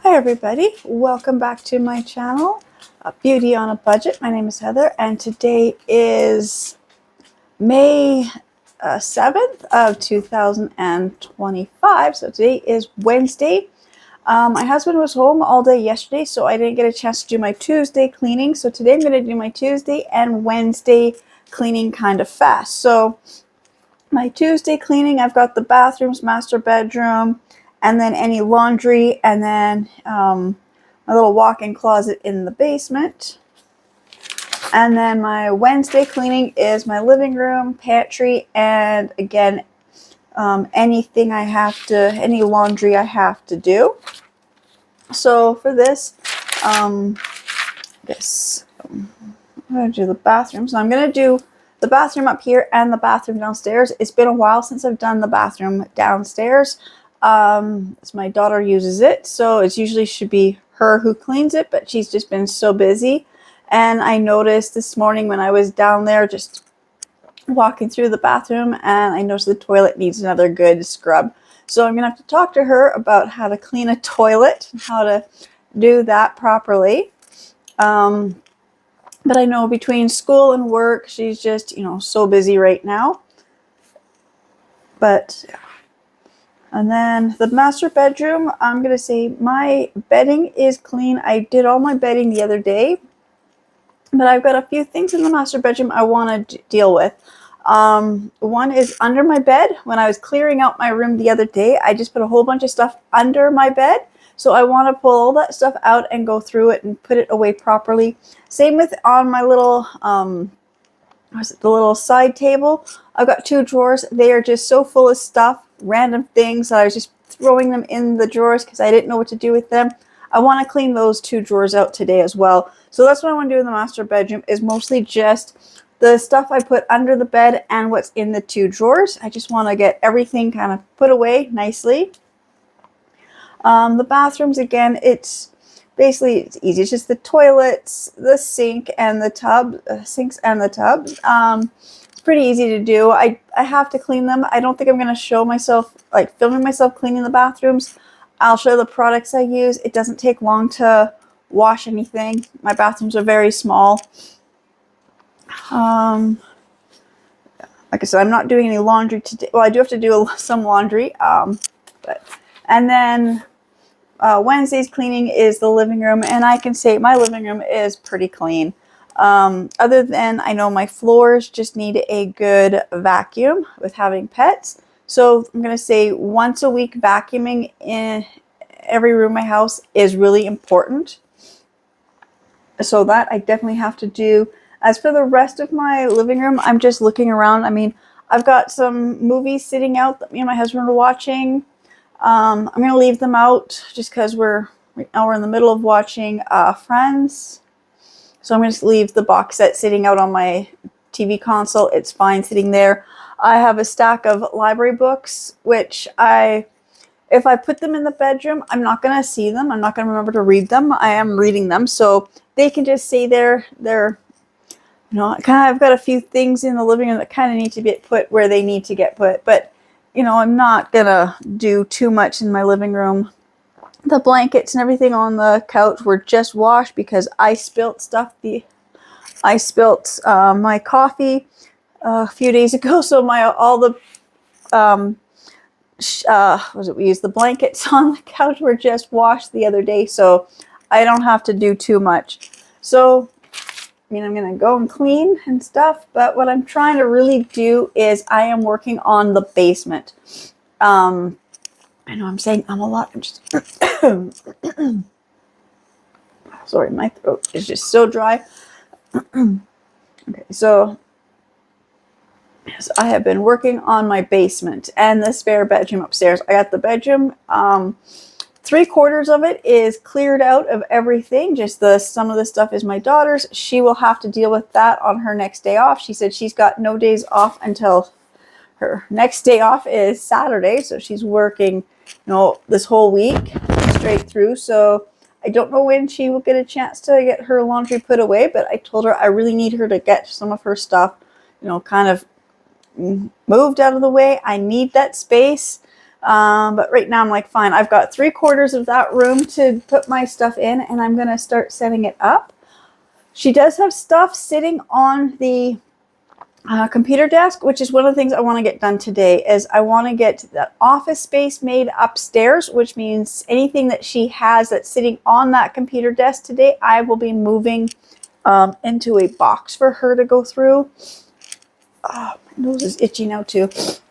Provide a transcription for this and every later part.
Hi everybody, welcome back to my channel, Beauty on a Budget. My name is Heather and today is May 7th of 2025. So today is Wednesday. My husband was home all day yesterday, so I didn't get a chance to do my Tuesday cleaning. So today I'm going to do my Tuesday and Wednesday cleaning kind of fast. So my Tuesday cleaning, I've got the bathrooms, master bedroom, and then any laundry, and then my little walk-in closet in the basement. And then my Wednesday cleaning is my living room, pantry, and again, any laundry I have to do. So for this, I'm going to do the bathroom. So I'm going to do the bathroom up here and the bathroom downstairs. It's been a while since I've done the bathroom downstairs. My daughter uses it, so it usually should be her who cleans it, but she's just been so busy. And I noticed this morning when I was down there just walking through the bathroom, and I noticed the toilet needs another good scrub. So I'm going to have to talk to her about how to clean a toilet and how to do that properly. But I know between school and work, she's just, so busy right now. But yeah. And then the master bedroom, I'm going to say my bedding is clean. I did all my bedding the other day, but I've got a few things in the master bedroom I want to deal with. One is under my bed. When I was clearing out my room the other day, I just put a whole bunch of stuff under my bed. So I want to pull all that stuff out and go through it and put it away properly. Same with on my little, the little side table. I've got two drawers. They are just so full of stuff, random things. I was just throwing them in the drawers because I didn't know what to do with them. I want to clean those two drawers out today as well. So that's what I want to do in the master bedroom, is mostly just the stuff I put under the bed and what's in the two drawers. I just want to get everything kind of put away nicely. The bathrooms, again, it's easy. It's just the toilets, the sink, and the tub, sinks and the tub. It's pretty easy to do. I have to clean them. I don't think I'm going to show myself, like filming myself cleaning the bathrooms. I'll show the products I use. It doesn't take long to wash anything. My bathrooms are very small. Like I said, I'm not doing any laundry today. Well, I do have to do some laundry. And then Wednesday's cleaning is the living room, and I can say my living room is pretty clean. Other than I know my floors just need a good vacuum with having pets. So I'm going to say once a week vacuuming in every room in my house is really important. So that I definitely have to do. As for the rest of my living room, I'm just looking around. I mean, I've got some movies sitting out that me and my husband are watching. I'm going to leave them out just because right now we're in the middle of watching Friends. So I'm going to leave the box set sitting out on my TV console. It's fine sitting there. I have a stack of library books, which if I put them in the bedroom, I'm not going to see them. I'm not going to remember to read them. I am reading them. So they can just stay there. I've got a few things in the living room that kind of need to get put where they need to get put. But I'm not going to do too much in my living room. The blankets and everything on the couch were just washed because I spilt stuff. I spilt my coffee a few days ago. So we used the blankets on the couch were just washed the other day. So I don't have to do too much. So I'm going to go and clean and stuff, but what I'm trying to really do is I am working on the basement. I know I'm saying I'm a lot. I'm just sorry, my throat is just so dry. Okay, so yes, I have been working on my basement and the spare bedroom upstairs. I got the bedroom. 3/4 of it is cleared out of everything. Just some of the stuff is my daughter's. She will have to deal with that on her next day off. She said she's got no days off until her next day off is Saturday. So she's working, this whole week straight through. So I don't know when she will get a chance to get her laundry put away, but I told her I really need her to get some of her stuff, kind of moved out of the way. I need that space. But right now I'm like, fine, I've got 3/4 of that room to put my stuff in, and I'm going to start setting it up. She does have stuff sitting on the computer desk, which is one of the things I want to get done today. Is I want to get that office space made upstairs, which means anything that she has that's sitting on that computer desk today, I will be moving into a box for her to go through. Oh, my nose is itchy now too.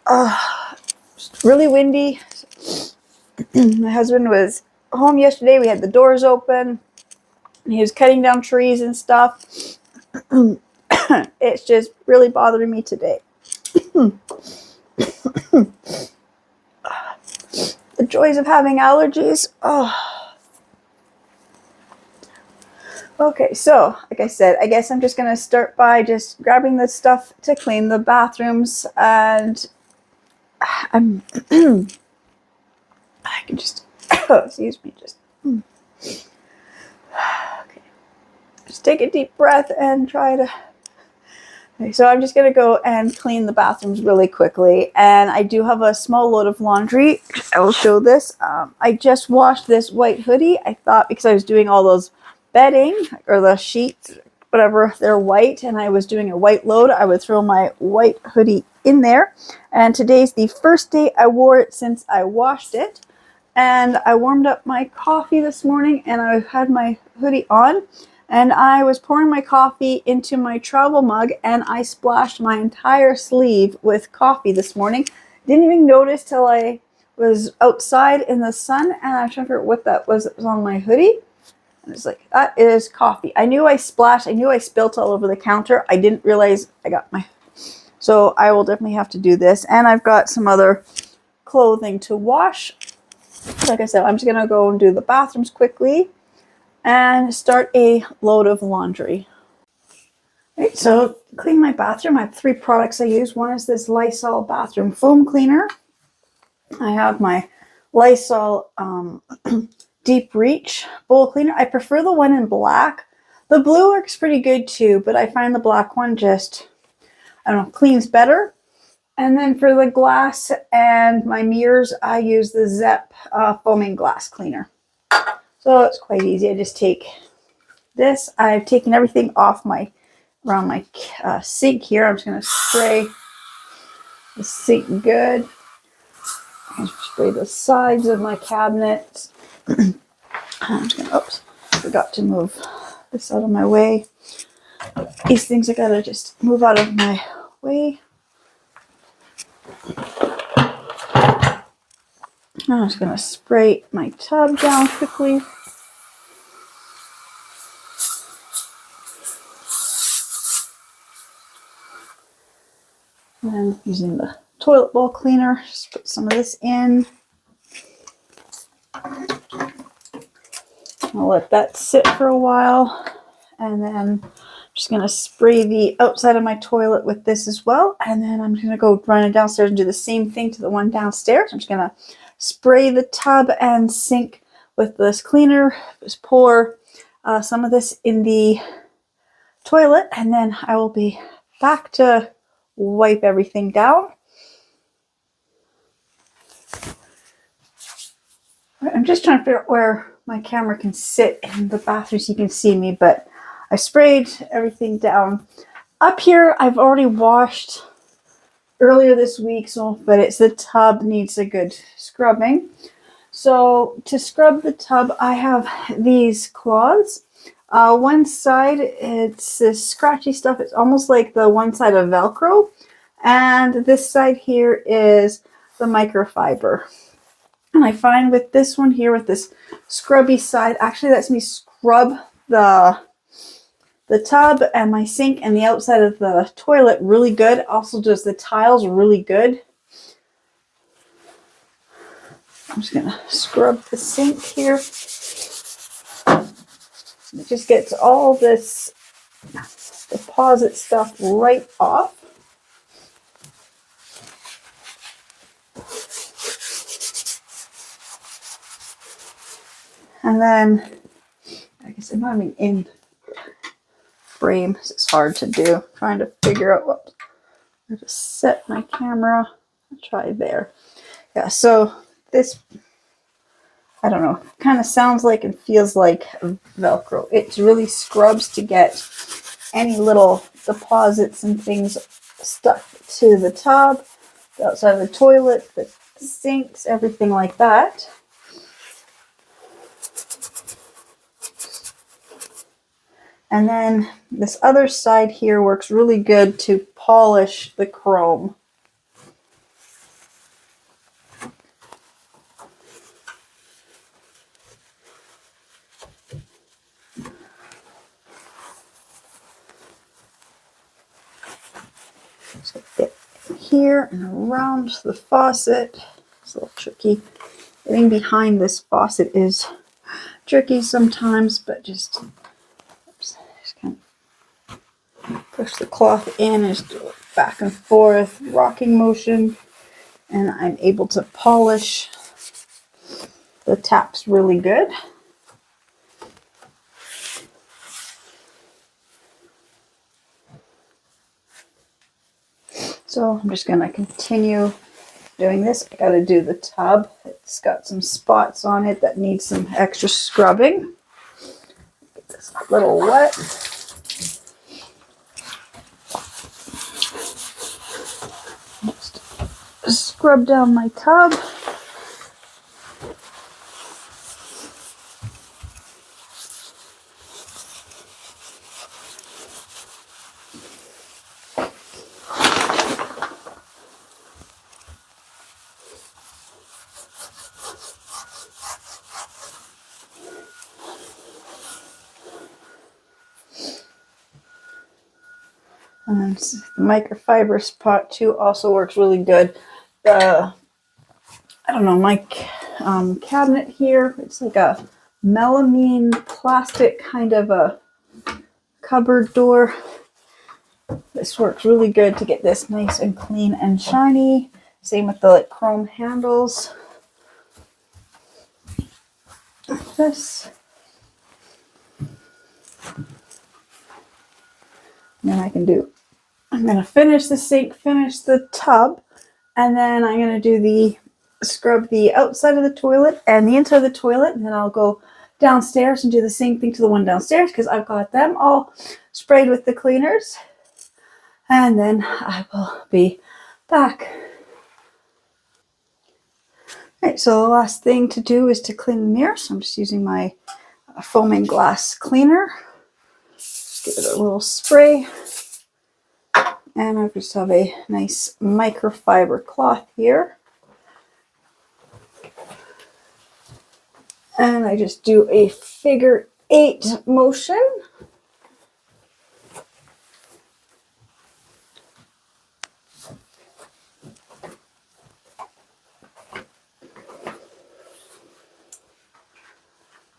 It's really windy. My husband was home yesterday. We had the doors open. And he was cutting down trees and stuff. It's just really bothering me today. The joys of having allergies. Oh. Okay, so like I said, I guess I'm just going to start by just grabbing the stuff to clean the bathrooms, and I can just, excuse me, just, okay. Just take a deep breath and try to, okay, so I'm just going to go and clean the bathrooms really quickly, and I do have a small load of laundry. I will show this. I just washed this white hoodie. I thought because I was doing all those bedding or the sheets, whatever, they're white, and I was doing a white load, I would throw my white hoodie in there. And today's the first day I wore it since I washed it. And I warmed up my coffee this morning, and I had my hoodie on, and I was pouring my coffee into my travel mug, and I splashed my entire sleeve with coffee this morning. Didn't even notice till I was outside in the sun, and I was trying to figure out what that was on my hoodie. And it's like, that is coffee. I knew I splashed. I knew I spilt all over the counter. I didn't realize I got my... So I will definitely have to do this. And I've got some other clothing to wash. Like I said, I'm just going to go and do the bathrooms quickly and start a load of laundry. Right, so to clean my bathroom, I have 3 products I use. One is this Lysol bathroom foam cleaner. I have my Lysol... Deep Reach bowl cleaner. I prefer the one in black. The blue works pretty good too, but I find the black one just, I don't know, cleans better. And then for the glass and my mirrors, I use the Zep foaming glass cleaner. So it's quite easy. I just take this. I've taken everything off around my sink here. I'm just going to spray the sink good. And spray the sides of my cabinets. I'm just gonna, oops, forgot to move this out of my way. These things I gotta just move out of my way. I'm just gonna spray my tub down quickly. And then using the toilet bowl cleaner, just put some of this in. I'll let that sit for a while, and then I'm just going to spray the outside of my toilet with this as well, and then I'm going to go run it downstairs and do the same thing to the one downstairs. I'm just going to spray the tub and sink with this cleaner, just pour some of this in the toilet, and then I will be back to wipe everything down. I'm just trying to figure out where my camera can sit in the bathroom so you can see me, but I sprayed everything down. Up here, I've already washed earlier this week, but it's the tub needs a good scrubbing. So to scrub the tub, I have these cloths. One side, it's this scratchy stuff. It's almost like the one side of Velcro. And this side here is the microfiber. And I find with this one here, with this scrubby side, actually lets me scrub the tub and my sink and the outside of the toilet really good. Also does the tiles really good. I'm just going to scrub the sink here. It just gets all this deposit stuff right off. And then, I guess I'm not even in frame, so it's hard to do. I'm trying to figure out where to set my camera. I'll try there. Yeah, so this, I don't know, kind of sounds like and feels like Velcro. It really scrubs to get any little deposits and things stuck to the tub, the outside of the toilet, the sinks, everything like that. And then this other side here works really good to polish the chrome. So get here and around the faucet. It's a little tricky. Getting behind this faucet is tricky sometimes, but just kind of push the cloth in and just do it back and forth, rocking motion, and I'm able to polish the taps really good. So I'm just going to continue doing this. I got to do the tub. It's got some spots on it that need some extra scrubbing. Get this a little wet. Just scrub down my tub. And the microfiber spot too also works really good. I don't know, my cabinet here, it's like a melamine plastic kind of a cupboard door. This works really good to get this nice and clean and shiny. Same with the like chrome handles. Like this. And then I'm going to finish the sink, finish the tub, and then I'm going to scrub the outside of the toilet and the inside of the toilet, and then I'll go downstairs and do the same thing to the one downstairs because I've got them all sprayed with the cleaners. And then I will be back. Alright, so the last thing to do is to clean the mirror. So I'm just using my foaming glass cleaner. Just give it a little spray. And I just have a nice microfiber cloth here. And I just do a figure 8 motion.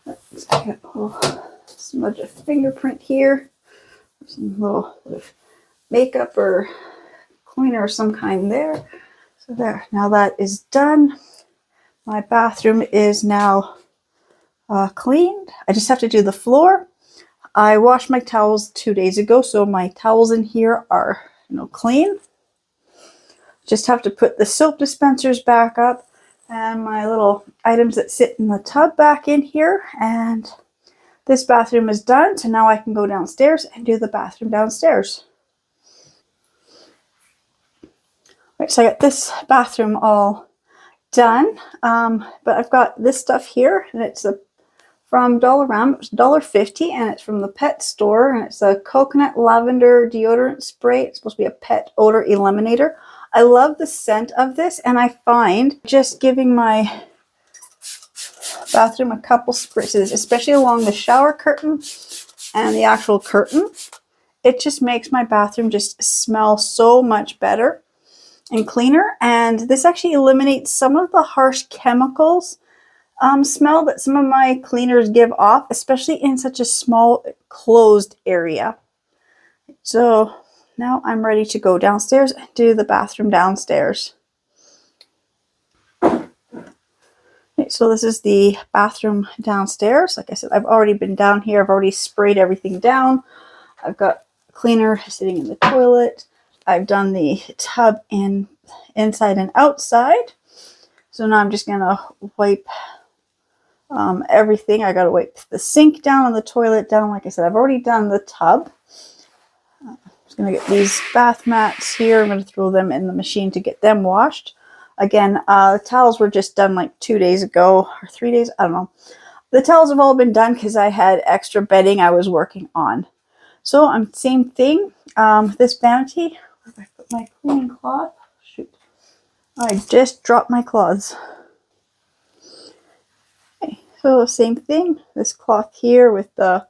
Let's get a little smudge of fingerprint here. Some little makeup or cleaner of some kind there. So there, now that is done. My bathroom is now cleaned. I just have to do the floor. I washed my towels 2 days ago, so my towels in here are clean. Just have to put the soap dispensers back up and my little items that sit in the tub back in here, and this bathroom is done, so now I can go downstairs and do the bathroom downstairs. Right, so I got this bathroom all done, but I've got this stuff here, and it's from Dollarama. It's $1.50, and it's from the pet store, and it's a coconut lavender deodorant spray. It's supposed to be a pet odor eliminator. I love the scent of this, and I find just giving my bathroom a couple spritz, especially along the shower curtain and the actual curtain, it just makes my bathroom just smell so much better and cleaner. And this actually eliminates some of the harsh chemicals smell that some of my cleaners give off, especially in such a small closed area. So now I'm ready to go downstairs and do the bathroom downstairs. Okay, so this is the bathroom downstairs. Like I said, I've already been down here. I've already sprayed everything down. I've got cleaner sitting in the toilet. I've done the tub inside and outside. So now I'm just gonna wipe everything. I gotta wipe the sink down and the toilet down. Like I said, I've already done the tub. I'm just gonna get these bath mats here. I'm gonna throw them in the machine to get them washed. Again, the towels were just done like 2 days ago or 3 days. I don't know. The towels have all been done because I had extra bedding I was working on. So same thing. This vanity. Where did I put my cleaning cloth? Shoot. I just dropped my cloths. Okay, so same thing. This cloth here with the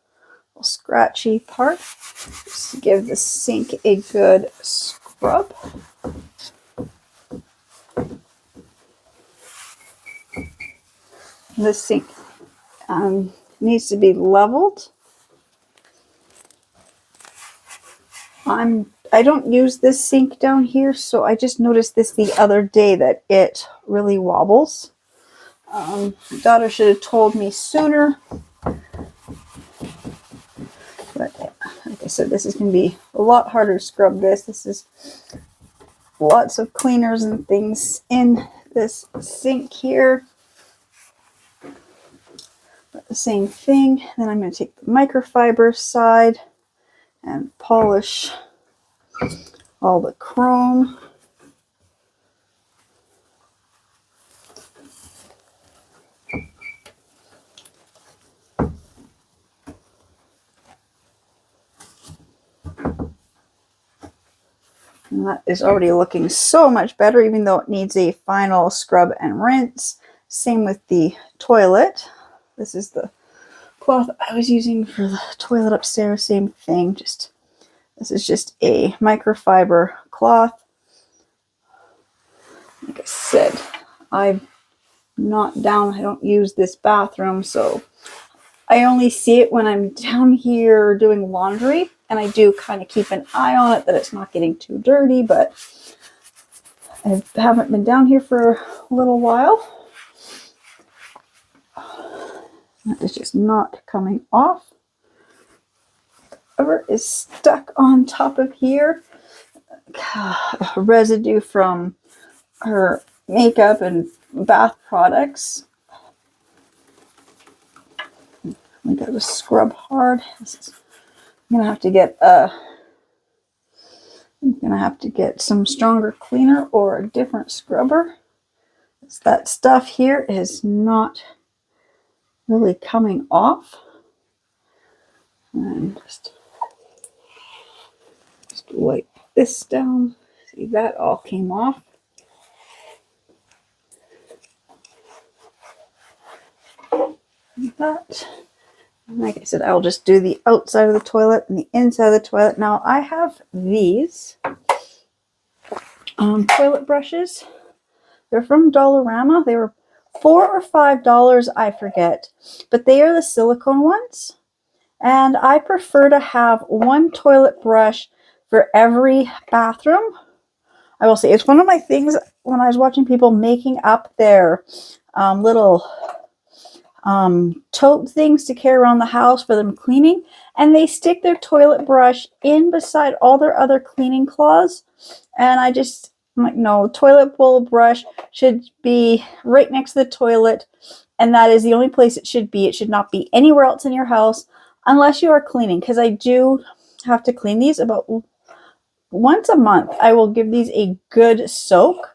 scratchy part. Just to give the sink a good scrub. The sink needs to be leveled. I don't use this sink down here, so I just noticed this the other day that it really wobbles. My daughter should have told me sooner. But like I said, this is going to be a lot harder to scrub this. This is lots of cleaners and things in this sink here. But the same thing. Then I'm going to take the microfiber side and polish all the chrome. And that is already looking so much better, even though it needs a final scrub and rinse. Same with the toilet. This is the cloth I was using for the toilet upstairs. Same thing. This is just a microfiber cloth. Like I said, I'm not down. I don't use this bathroom, so I only see it when I'm down here doing laundry, and I do kind of keep an eye on it that it's not getting too dirty, but I haven't been down here for a little while. That is just not coming off. Whatever is stuck on top of here, residue from her makeup and bath products. We got to scrub hard. I'm gonna have to get some stronger cleaner or a different scrubber. That stuff here is not really coming off. And just wipe this down. See, that all came off. Like that. And like I said, I'll just do the outside of the toilet and the inside of the toilet. Now I have these toilet brushes. They're from Dollarama. They were $4 or $5, I forget. But they are the silicone ones. And I prefer to have one toilet brush for every bathroom. I will say it's one of my things when I was watching people making up their little tote things to carry around the house for them cleaning, and they stick their toilet brush in beside all their other cleaning cloths, and I'm like, no, toilet bowl brush should be right next to the toilet, and that is the only place it should be. It should not be anywhere else in your house unless you are cleaning, because I do have to clean these about once a month. I will give these a good soak.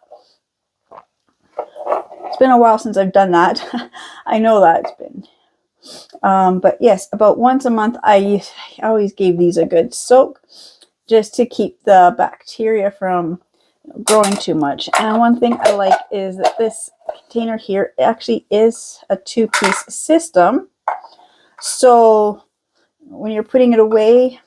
It's been a while since I've done that. I know that it's been. But yes, about once a month, I always gave these a good soak just to keep the bacteria from growing too much. And one thing I like is that this container here actually is a 2-piece system. So when you're putting it away,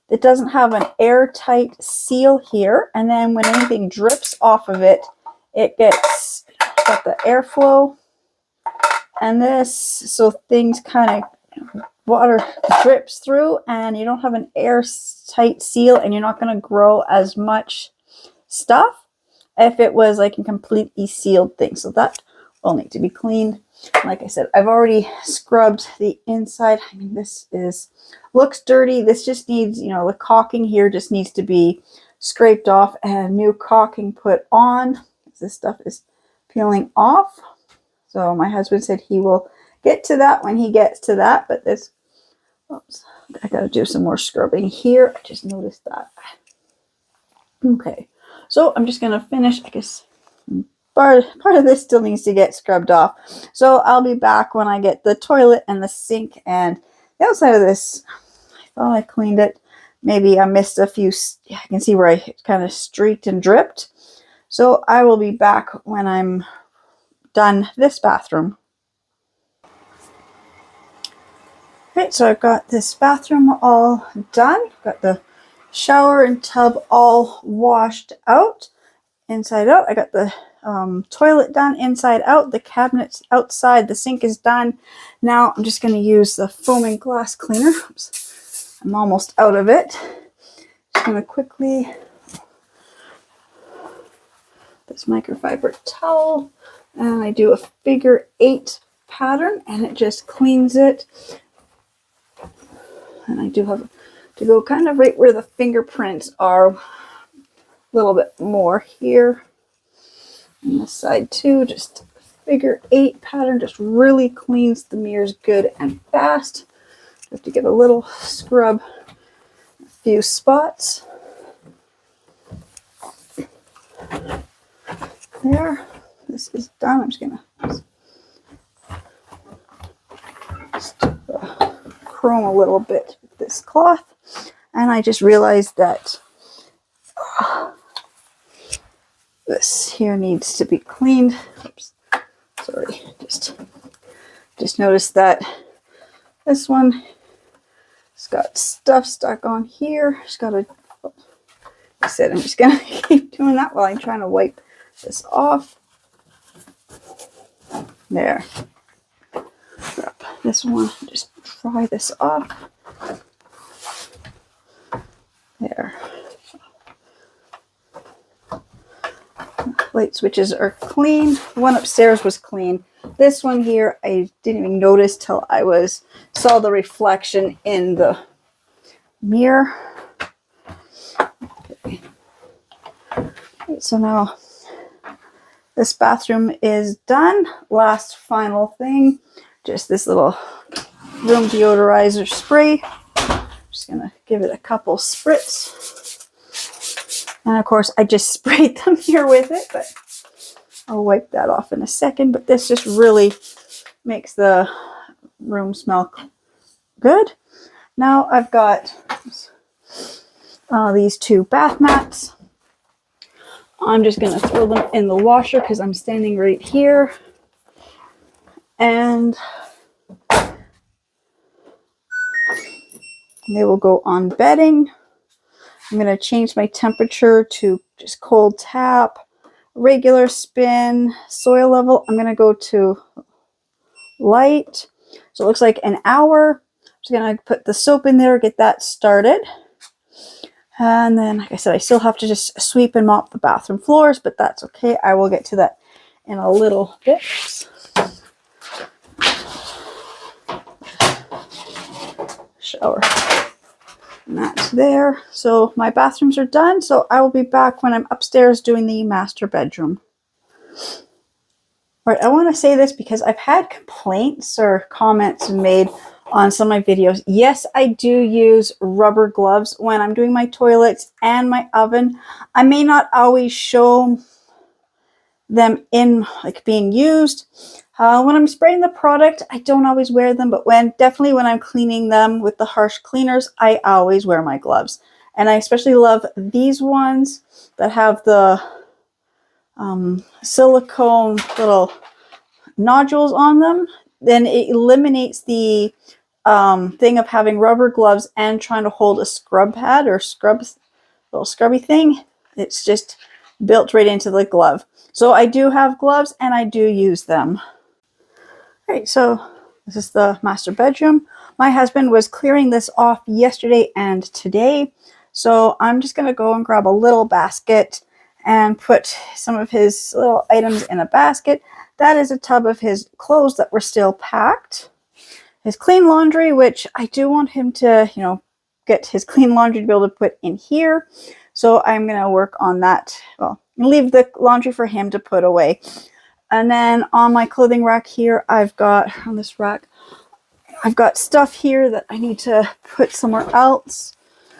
it doesn't have an airtight seal here. And then when anything drips off of it, it gets got the airflow and this, so things kind of water drips through and you don't have an airtight seal, and you're not going to grow as much stuff if it was like a completely sealed thing. So that will need to be cleaned. Like I said, I've already scrubbed the inside. I mean, this looks dirty. This just needs, the caulking here just needs to be scraped off and new caulking put on. This stuff is peeling off. So my husband said he will get to that when he gets to that, but this, oops, I gotta do some more scrubbing here. I just noticed that. Okay, so I'm just gonna finish, I guess part of this still needs to get scrubbed off. So I'll be back when I get the toilet and the sink and the outside of this. I thought I cleaned it. Maybe I missed a few, I can see where I kind of streaked and dripped. So I will be back when I'm done this bathroom. Okay, so I've got this bathroom all done. Got the shower and tub all washed out, inside out. I got the toilet done inside out. The cabinets outside. The sink is done. Now I'm just going to use the foaming glass cleaner. Oops. I'm almost out of it. Just going to quickly, this microfiber towel, and I do a figure 8 pattern, and it just cleans it. And I do have to go kind of right where the fingerprints are, a little bit more here. And this side too, just figure 8 pattern, just really cleans the mirrors good and fast. Have to give a little scrub, a few spots. There, this is done. I'm just gonna chrome a little bit with this cloth, and I just realized that this here needs to be cleaned. Oops, sorry, just noticed that this one has got stuff stuck on here. Just gotta, like I said, I'm just gonna keep doing that while I'm trying to wipe this off. There. Grab this one, just dry this off. There. Light switches are clean. One upstairs was clean. This one here, I didn't even notice till I saw the reflection in the mirror. Okay. So now this bathroom is done. Last final thing, just this little room deodorizer spray. Just gonna give it a couple spritz. And of course I just sprayed the mirror with it, but I'll wipe that off in a second. But this just really makes the room smell good. Now I've got these 2 bath mats. I'm just going to throw them in the washer because I'm standing right here. And they will go on bedding. I'm going to change my temperature to just cold tap, regular spin, soil level. I'm going to go to light. So it looks like an hour. I'm just going to put the soap in there, get that started. And then, like I said, I still have to just sweep and mop the bathroom floors, but that's okay. I will get to that in a little bit. Shower. And that's there. So my bathrooms are done. So I will be back when I'm upstairs doing the master bedroom. All right, I want to say this because I've had complaints or comments made on some of my videos. Yes, I do use rubber gloves when I'm doing my toilets and my oven. I may not always show them in like being used. When I'm spraying the product, I don't always wear them, but definitely when I'm cleaning them with the harsh cleaners, I always wear my gloves. And I especially love these ones that have the silicone little nodules on them. Then it eliminates the thing of having rubber gloves and trying to hold a scrub pad or little scrubby thing. It's just built right into the glove. So I do have gloves and I do use them. All right, so this is the master bedroom. My husband was clearing this off yesterday and today. So I'm just going to go and grab a little basket and put some of his little items in a basket. That is a tub of his clothes that were still packed. His clean laundry, which I do want him to, get his clean laundry to be able to put in here. So I'm going to work on that. Well, leave the laundry for him to put away. And then on my clothing rack here, I've got, on this rack, I've got stuff here that I need to put somewhere else.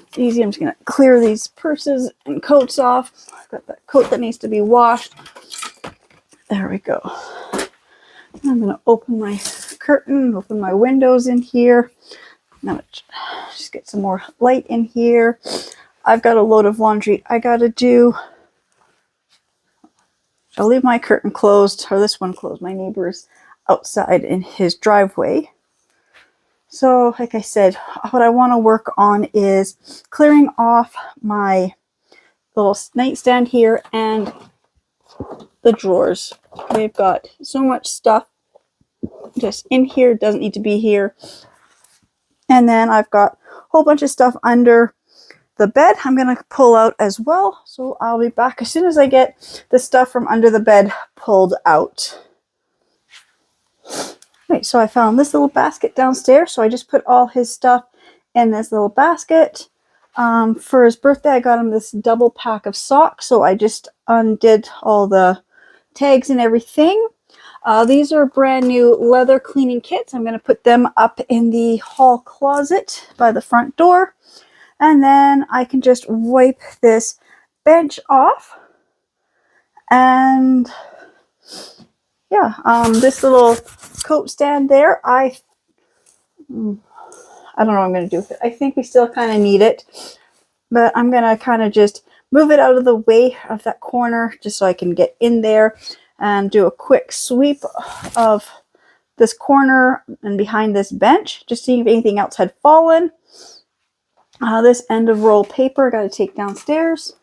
It's easy. I'm just going to clear these purses and coats off. I've got that coat that needs to be washed. There we go. I'm going to open my curtain, open my windows in here. Now just get some more light in here. I've got a load of laundry I got to do. I'll leave my curtain closed, or this one closed. My neighbor's outside in his driveway. So, like I said, what I want to work on is clearing off my little nightstand here and the drawers. They've got so much stuff just in here, doesn't need to be here. And then I've got a whole bunch of stuff under the bed I'm going to pull out as well. So I'll be back as soon as I get the stuff from under the bed pulled out. Right, so I found this little basket downstairs. So I just put all his stuff in this little basket. For his birthday, I got him this double pack of socks. So I just undid all the tags and everything. These are brand new leather cleaning kits. I'm going to put them up in the hall closet by the front door. And then I can just wipe this bench off. And yeah, this little coat stand there, I don't know what I'm going to do with it. I think we still kind of need it. But I'm going to kind of just move it out of the way of that corner just so I can get in there and do a quick sweep of this corner and behind this bench, just seeing if anything else had fallen. This end of roll paper I got to take downstairs.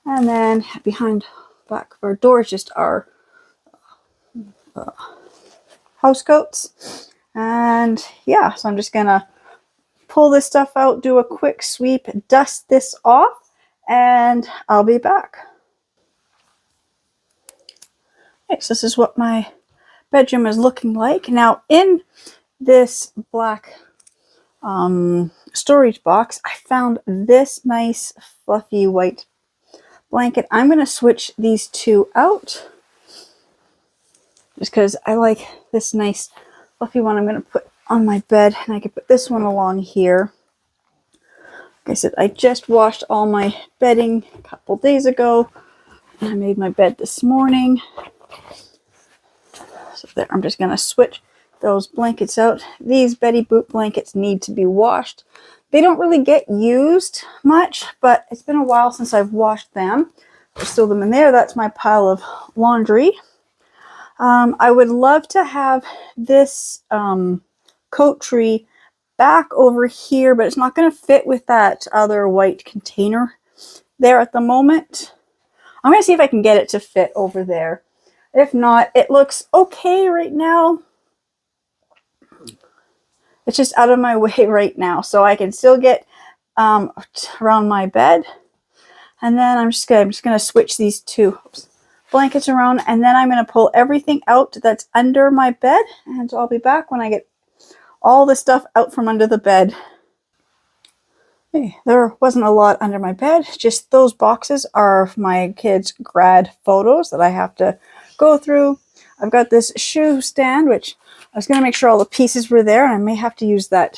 And then behind back of our door is just our house coats. And yeah, so I'm just going to pull this stuff out, do a quick sweep, dust this off, and I'll be back. Okay, so this is what my bedroom is looking like. Now in this black storage box, I found this nice fluffy white blanket. I'm going to switch these two out just because I like this nice fluffy one I'm going to put on my bed, and I can put this one along here. Like I said, I just washed all my bedding a couple days ago, and I made my bed this morning. So there, I'm just going to switch those blankets out. These Betty Boop blankets need to be washed. They don't really get used much, but it's been a while since I've washed them. Just throw them in there. That's my pile of laundry. I would love to have this coat tree back over here, but it's not going to fit with that other white container there at the moment. I'm going to see if I can get it to fit over there. If not, it looks okay right now. It's just out of my way right now, so I can still get around my bed. And then I'm just gonna switch these two blankets around, and then I'm gonna pull everything out that's under my bed. And so I'll be back when I get all the stuff out from under the bed. Okay, there wasn't a lot under my bed. Just those boxes are my kids' grad photos that I have to go through. I've got this shoe stand, which I was going to make sure all the pieces were there, and I may have to use that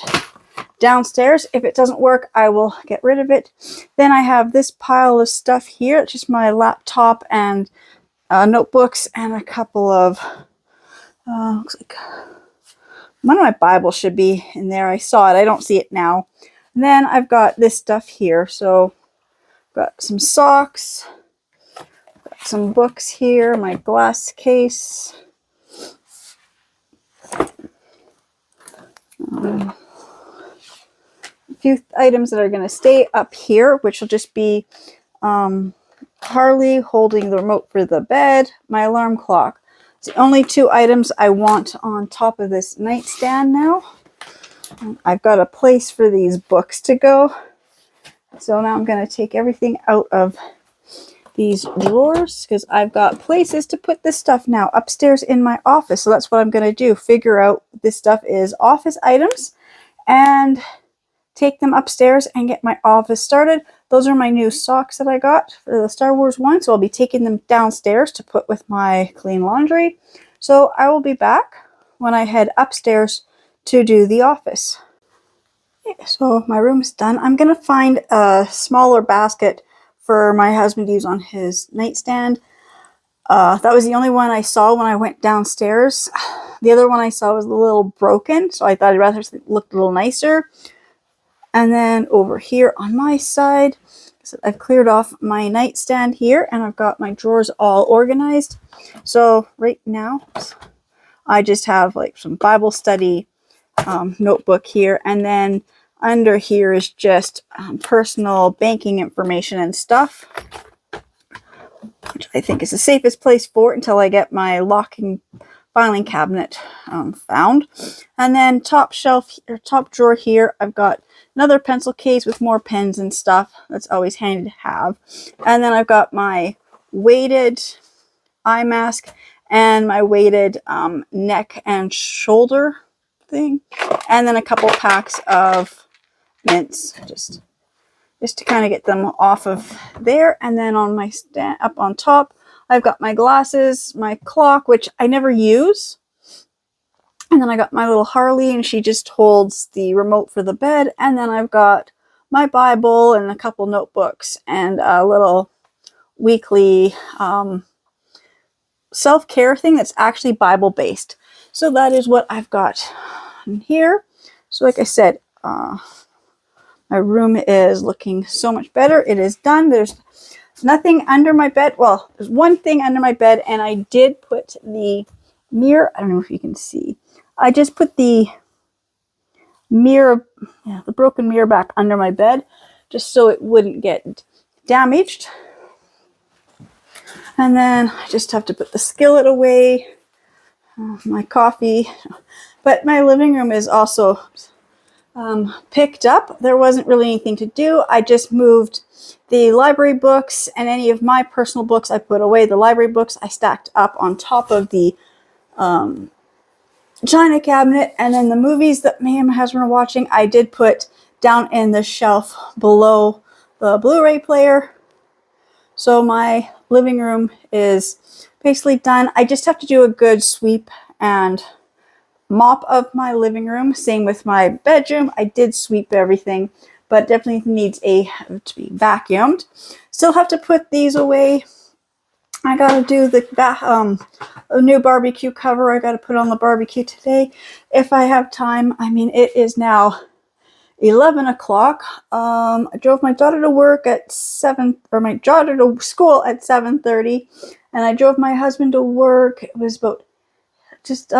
downstairs. If it doesn't work, I will get rid of it. Then I have this pile of stuff here. It's just my laptop and notebooks and a couple of, looks like one of my Bibles should be in there. I saw it. I don't see it now. And then I've got this stuff here. So I've got some socks, got some books here, my glass case. A few items that are going to stay up here, which will just be Harley holding the remote for the bed, my alarm clock. It's the only two items I want on top of this nightstand now. I've got a place for these books to go. So now I'm going to take everything out of these drawers because I've got places to put this stuff now upstairs in my office. So that's what I'm going to do. Figure out this stuff is office items and take them upstairs and get my office started. Those are my new socks that I got for the Star Wars one, so I'll be taking them downstairs to put with my clean laundry. So I will be back when I head upstairs to do the office. Okay, so my room is done. I'm going to find a smaller basket for my husband to use on his nightstand. That was the only one I saw when I went downstairs. The other one I saw was a little broken, so I thought I'd rather look a little nicer. And then over here on my side, so I've cleared off my nightstand here, and I've got my drawers all organized. So right now, I just have like some Bible study notebook here, and then under here is just personal banking information and stuff, which I think is the safest place for it until I get my locking filing cabinet found. And then top shelf or top drawer here, I've got another pencil case with more pens and stuff. That's always handy to have. And then I've got my weighted eye mask and my weighted neck and shoulder thing, and then a couple packs of mints, just to kind of get them off of there. And then on my stand up on top, I've got my glasses, my clock, which I never use, and then I got my little Harley, and she just holds the remote for the bed. And then I've got my Bible and a couple notebooks and a little weekly self-care thing that's actually Bible based. So that is what I've got in here. So like I said, my room is looking so much better. It is done. There's nothing under my bed. Well, there's one thing under my bed, and I did put the mirror. I don't know if you can see. I just put the mirror, the broken mirror back under my bed, just so it wouldn't get damaged. And then I just have to put the skillet away, my coffee. But my living room is also picked up. There wasn't really anything to do. I just moved the library books and any of my personal books I put away. The library books I stacked up on top of the china cabinet, and then the movies that me and my husband are watching I did put down in the shelf below the Blu-ray player. So my living room is basically done. I just have to do a good sweep and mop of my living room. Same with my bedroom. I did sweep everything, but definitely needs to be vacuumed. Still have to put these away. I gotta do the a new barbecue cover. I gotta put on the barbecue today if I have time. I mean, it is now 11 o'clock. I drove my daughter to work at 7, or my daughter to school at 7:30, and I drove my husband to work. It was about just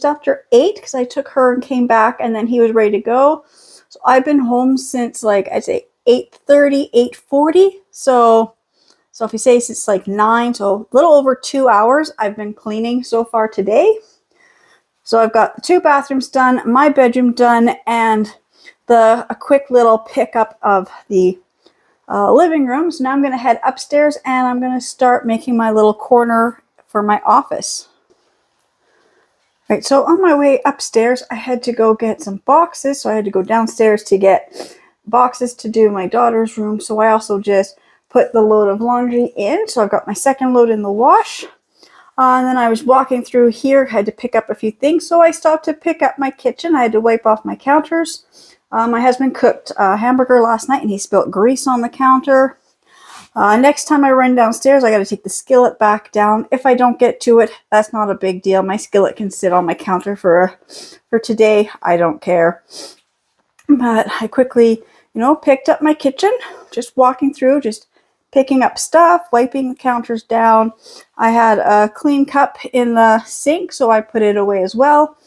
after 8, because I took her and came back, and then he was ready to go. So I've been home since, like, I'd say 8:30, 8:40. So if you say it's like 9, so a little over 2 hours I've been cleaning so far today. So I've got the 2 bathrooms done, my bedroom done, and a quick little pickup of the living room. So now I'm going to head upstairs and I'm going to start making my little corner for my office. Right, so on my way upstairs, I had to go get some boxes. So I had to go downstairs to get boxes to do my daughter's room. So I also just put the load of laundry in. So I've got my second load in the wash. And then I was walking through here, had to pick up a few things. So I stopped to pick up my kitchen. I had to wipe off my counters. My husband cooked a hamburger last night and he spilled grease on the counter. Next time I run downstairs, I got to take the skillet back down. If I don't get to it, that's not a big deal. My skillet can sit on my counter for today. I don't care. But I quickly, picked up my kitchen, just walking through, just picking up stuff, wiping the counters down. I had a clean cup in the sink, so I put it away as well.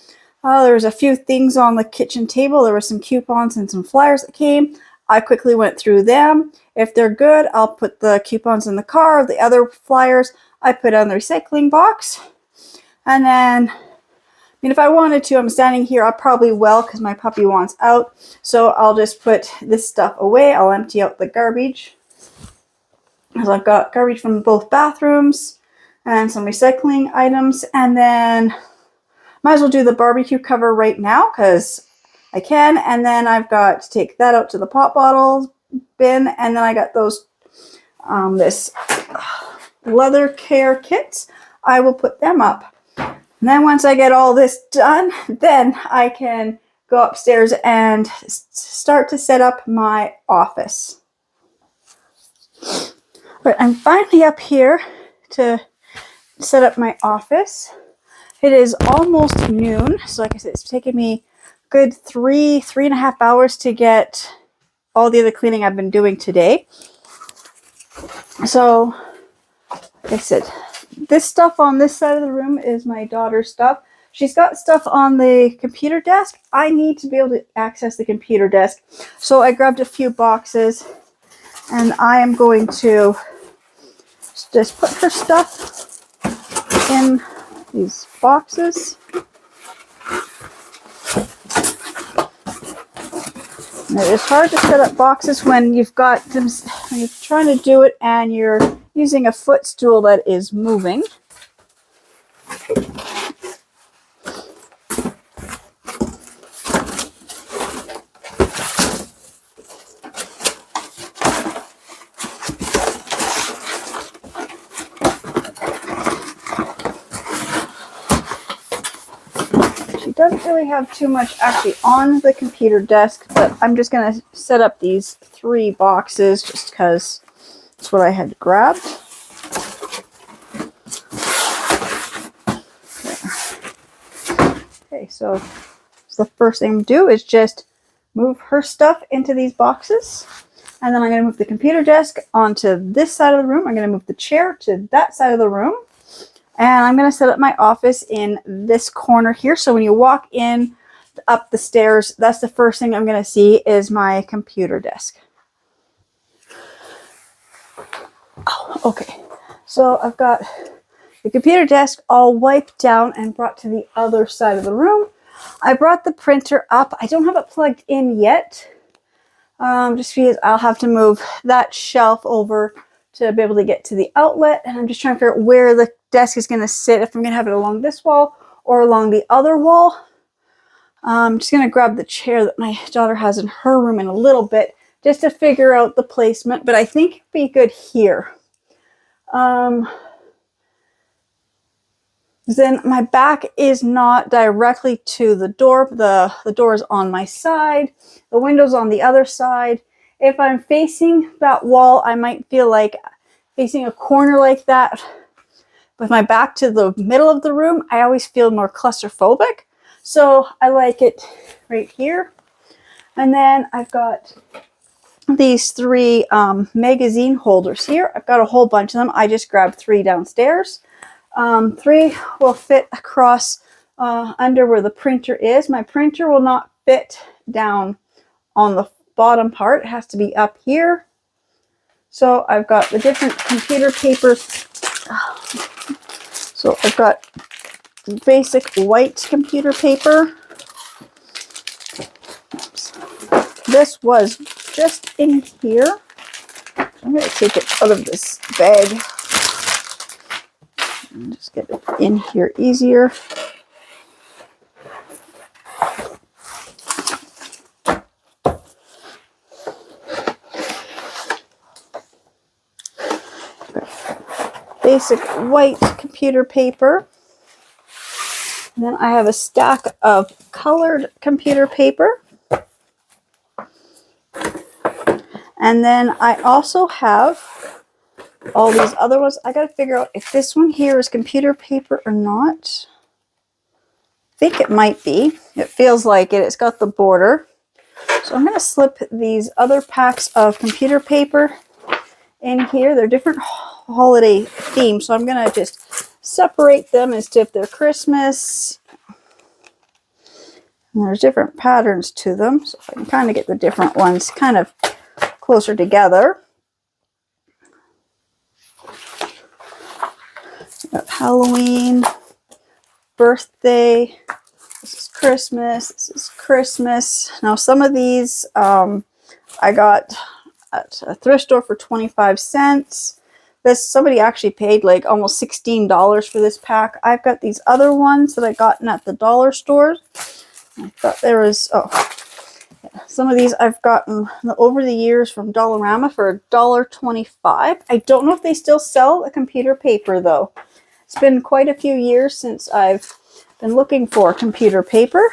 There was a few things on the kitchen table. There were some coupons and some flyers that came. I quickly went through them. If they're good, I'll put the coupons in the car. The other flyers, I put on the recycling box. And then, if I wanted to, I'm standing here, I probably will because my puppy wants out. So I'll just put this stuff away. I'll empty out the garbage. So I've got garbage from both bathrooms and some recycling items. And then might as well do the barbecue cover right now because I can. And then I've got to take that out to the pop bottles bin. And then I got those, this leather care kits. I will put them up. And then once I get all this done, then I can go upstairs and start to set up my office. But I'm finally up here to set up my office. It is almost noon. So like I said, it's taken me a good 3.5 hours to get all the other cleaning I've been doing today. So like I said, this stuff on this side of the room is my daughter's stuff. She's got stuff on the computer desk. I need to be able to access the computer desk. So I grabbed a few boxes and I am going to just put her stuff in these boxes. And it is hard to set up boxes when you've got them, when you're trying to do it and you're using a footstool that is moving. She doesn't really have too much actually on the computer desk, but I'm just going to set up these 3 boxes just because that's what I had grabbed. Okay, so the first thing to do is just move her stuff into these boxes. And then I'm going to move the computer desk onto this side of the room. I'm going to move the chair to that side of the room. And I'm going to set up my office in this corner here. So when you walk in up the stairs, that's the first thing I'm going to see is my computer desk. Oh, okay. So I've got the computer desk all wiped down and brought to the other side of the room. I brought the printer up. I don't have it plugged in yet. Just because I'll have to move that shelf over to be able to get to the outlet. And I'm just trying to figure out where the desk is going to sit, if I'm going to have it along this wall or along the other wall. I'm just going to grab the chair that my daughter has in her room in a little bit just to figure out the placement, but I think it'd be good here. Then my back is not directly to the door. The door is on my side. The window's on the other side. If I'm facing that wall, I might feel like facing a corner like that. With my back to the middle of the room, I always feel more claustrophobic. So I like it right here. And then I've got these 3 magazine holders here. I've got a whole bunch of them. I just grabbed 3 downstairs. 3 will fit across under where the printer is. My printer will not fit down on the bottom part. It has to be up here. So I've got the different computer papers. So I've got basic white computer paper. Oops. This was just in here. I'm going to take it out of this bag and just get it in here easier. Basic white computer paper. And then I have a stack of colored computer paper. And then I also have all these other ones. I got to figure out if this one here is computer paper or not. I think it might be. It feels like it. It's got the border. So I'm going to slip these other packs of computer paper in here. They're different holiday themes, so I'm going to just separate them as to if they're Christmas. And there's different patterns to them, so if I can kind of get the different ones kind of closer together. Got Halloween, birthday, this is Christmas, this is Christmas. Now some of these I got at a thrift store for 25 cents. Somebody actually paid like almost $16 for this pack. I've got these other ones that I gotten at the dollar store. I thought there was, oh, yeah. Some of these I've gotten over the years from Dollarama for $1.25. I don't know if they still sell a computer paper though. It's been quite a few years since I've been looking for computer paper.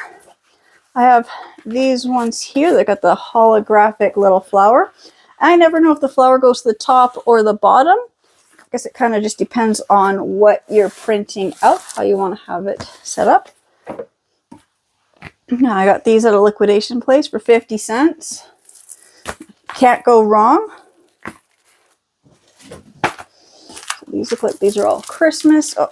I have these ones here. They got the holographic little flower. I never know if the flower goes to the top or the bottom. I guess it kind of just depends on what you're printing out, how you want to have it set up. Now I got these at a liquidation place for 50 cents. Can't go wrong. So these look like these are all Christmas. Oh.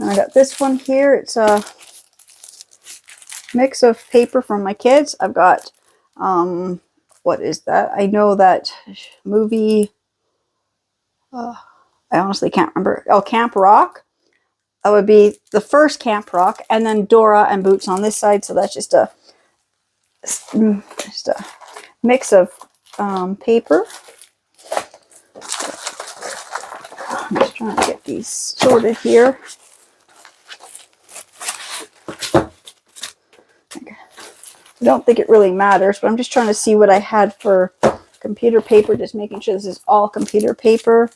I got this one here. It's a mix of paper from my kids. I've got, what is that? I know that movie, I honestly can't remember. Oh, Camp Rock. That would be the first Camp Rock. And then Dora and Boots on this side. So that's just a mix of paper. I'm just trying to get these sorted here. I don't think it really matters, but I'm just trying to see what I had for computer paper, just making sure this is all computer paper.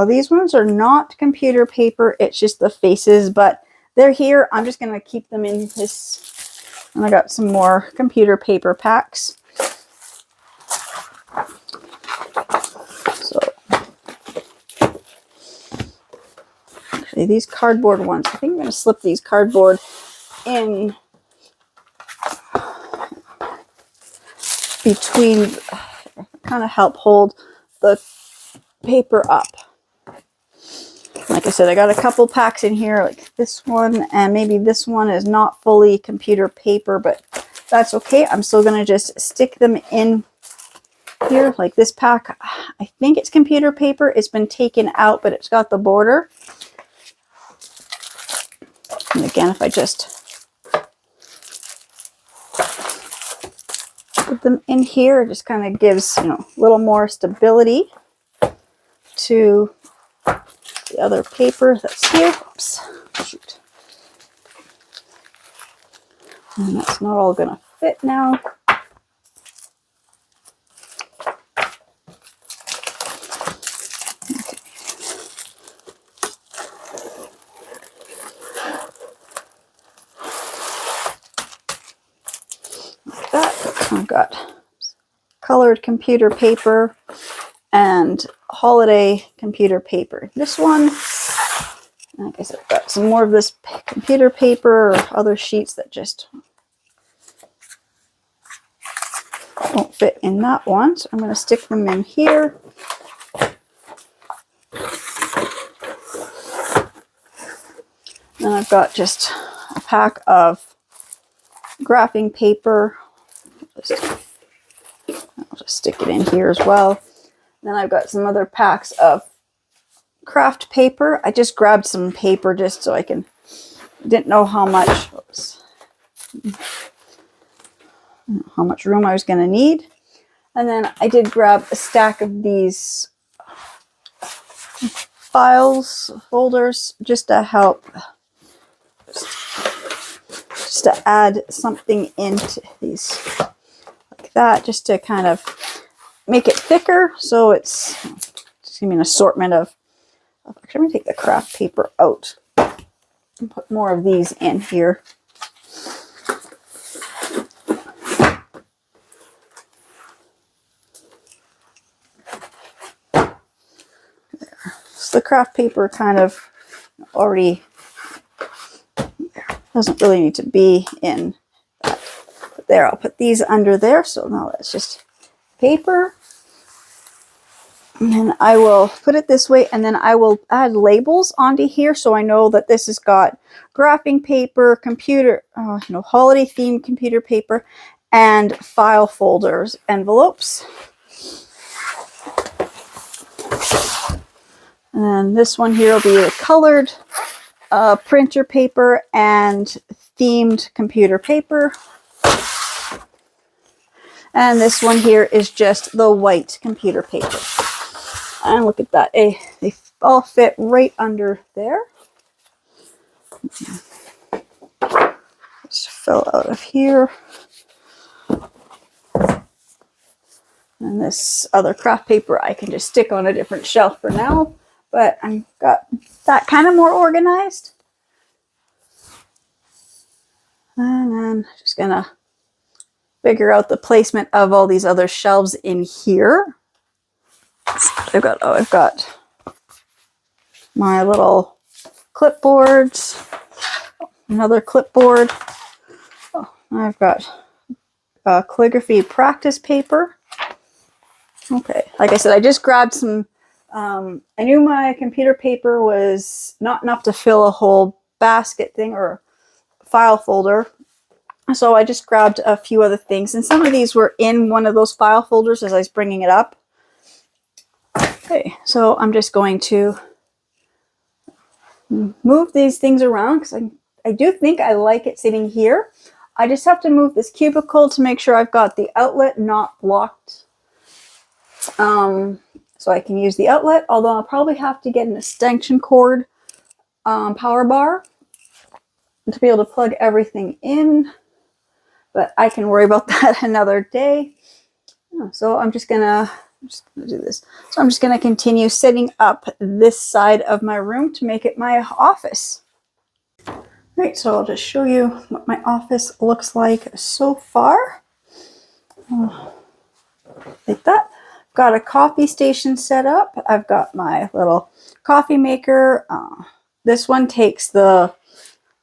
These ones are not computer paper, it's just the faces, but they're here. I'm just going to keep them in this. And I got some more computer paper packs. So, actually, these cardboard ones, I think I'm going to slip these cardboard in between, kind of help hold the paper up. Like I said, I got a couple packs in here, like this one, and maybe this one is not fully computer paper, but that's okay. I'm still going to just stick them in here. Like this pack, I think it's computer paper. It's been taken out, but it's got the border. And again, if I just put them in here, it just kind of gives, you know, a little more stability to the other paper that's here. Oops, shoot. And that's not all gonna fit now. Okay. Like that. I've got colored computer paper and holiday computer paper. This one, like I said, I've got some more of this computer paper or other sheets that just won't fit in that one. So I'm going to stick them in here. Then I've got just a pack of graphing paper. I'll just stick it in here as well. Then I've got some other packs of craft paper. I just grabbed some paper just so I didn't know how much, oops, how much room I was going to need. And then I did grab a stack of these folders, just to help, just to add something into these like that, just to kind of make it thicker. So it's just give me an assortment of, actually I'm going to take the craft paper out and put more of these in here. So the craft paper kind of already doesn't really need to be in that. But there, I'll put these under there. So now that's just paper. And then I will put it this way, and then I will add labels onto here so I know that this has got graphing paper, computer, holiday themed computer paper, and file folders, envelopes. And then this one here will be the colored printer paper and themed computer paper. And this one here is just the white computer paper. And look at that. They all fit right under there. Just fill out of here. And this other craft paper I can just stick on a different shelf for now. But I've got that kind of more organized. And then just gonna figure out the placement of all these other shelves in here. I've got my little clipboards, another clipboard. Oh, I've got calligraphy practice paper. Okay, like I said, I just grabbed some. I knew my computer paper was not enough to fill a whole basket thing or file folder. So I just grabbed a few other things, and some of these were in one of those file folders as I was bringing it up. Okay, so I'm just going to move these things around because I do think I like it sitting here. I just have to move this cubicle to make sure I've got the outlet not blocked. So I can use the outlet, although I'll probably have to get an extension cord power bar to be able to plug everything in. But I can worry about that another day. So I'm just gonna do this. So I'm just gonna continue setting up this side of my room to make it my office. Right, so I'll just show you what my office looks like so far. Like that. I've got a coffee station set up. I've got my little coffee maker. This one takes the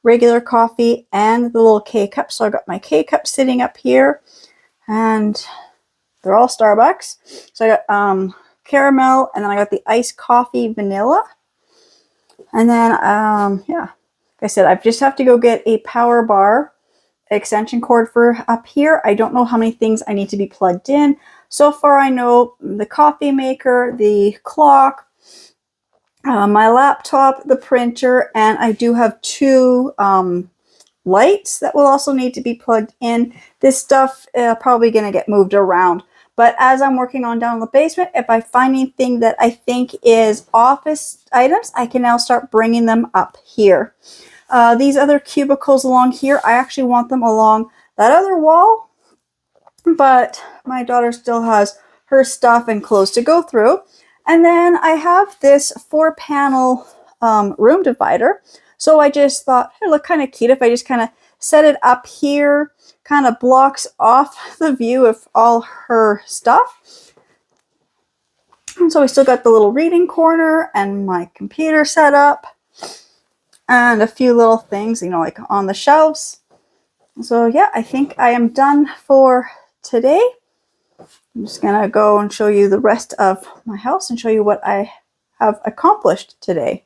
regular coffee and the little K-cup. So I've got my K-cup sitting up here, and they're all Starbucks. So I got caramel, and then I got the iced coffee vanilla. And then, yeah, like I said, I just have to go get a power bar extension cord for up here. I don't know how many things I need to be plugged in. So far, I know the coffee maker, the clock, my laptop, the printer, and I do have two lights that will also need to be plugged in. This stuff probably going to get moved around. But as I'm working on down in the basement, if I find anything that I think is office items, I can now start bringing them up here. These other cubicles along here, I actually want them along that other wall, but my daughter still has her stuff and clothes to go through. And then I have this 4-panel room divider. So I just thought it looked kind of cute if I just kind of set it up here, kind of blocks off the view of all her stuff. And so we still got the little reading corner and my computer set up and a few little things, you know, like on the shelves. So yeah, I think I am done for today. I'm just gonna go and show you the rest of my house and show you what I have accomplished today.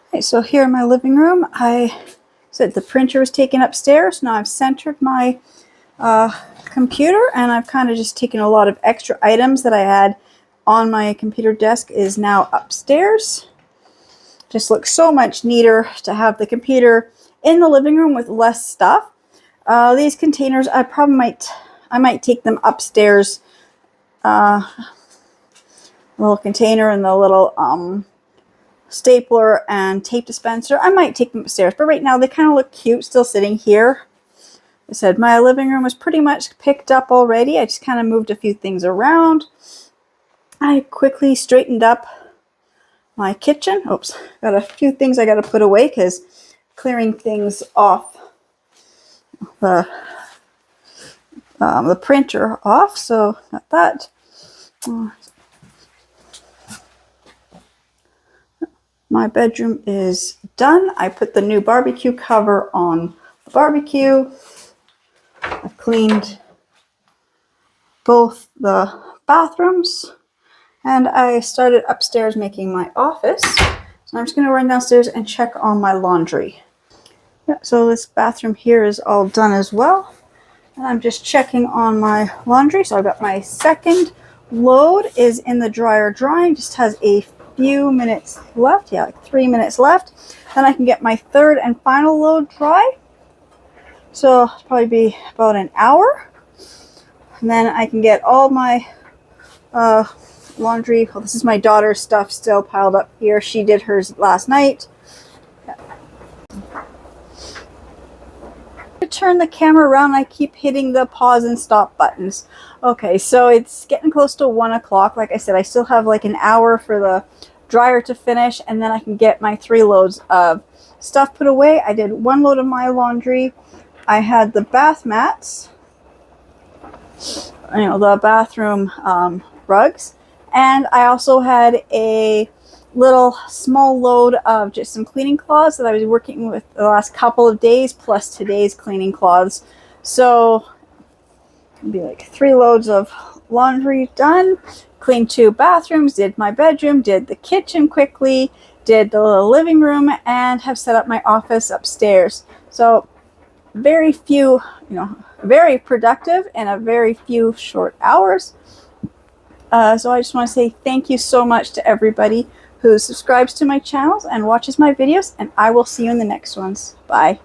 Okay, so here in my living room, I said the printer was taken upstairs. Now I've centered my computer, and I've kind of just taken a lot of extra items that I had on my computer desk is now upstairs. Just looks so much neater to have the computer in the living room with less stuff. These containers, I might take them upstairs. Little container and the little stapler and tape dispenser. I might take them upstairs, but right now they kind of look cute still sitting here. I said my living room was pretty much picked up already. I just kind of moved a few things around. I quickly straightened up my kitchen. Oops, got a few things I got to put away because clearing things off the printer off. So got that. My bedroom is done. I put the new barbecue cover on the barbecue. I've cleaned both the bathrooms, and I started upstairs making my office. So I'm just going to run downstairs and check on my laundry. Yeah, so this bathroom here is all done as well. And I'm just checking on my laundry. So I've got my second load is in the dryer drying, just has a few minutes left. Yeah, like 3 minutes left. Then I can get my third and final load dry. So it'll probably be about an hour. And then I can get all my laundry. Well, this is my daughter's stuff still piled up here. She did hers last night. To turn the camera around, I keep hitting the pause and stop buttons. Okay, so it's getting close to 1 o'clock. Like I said, I still have like an hour for the dryer to finish, and then I can get my 3 loads of stuff put away. I did 1 load of my laundry. I had the bath mats, you know, the bathroom rugs, and I also had a little small load of just some cleaning cloths that I was working with the last couple of days, plus today's cleaning cloths. So it'd be like 3 loads of laundry done. Cleaned 2 bathrooms, did my bedroom, did the kitchen quickly, did the little living room, and have set up my office upstairs. So very few, you know, very productive in a very few short hours. So I just want to say thank you so much to everybody who subscribes to my channels and watches my videos, and I will see you in the next ones. Bye.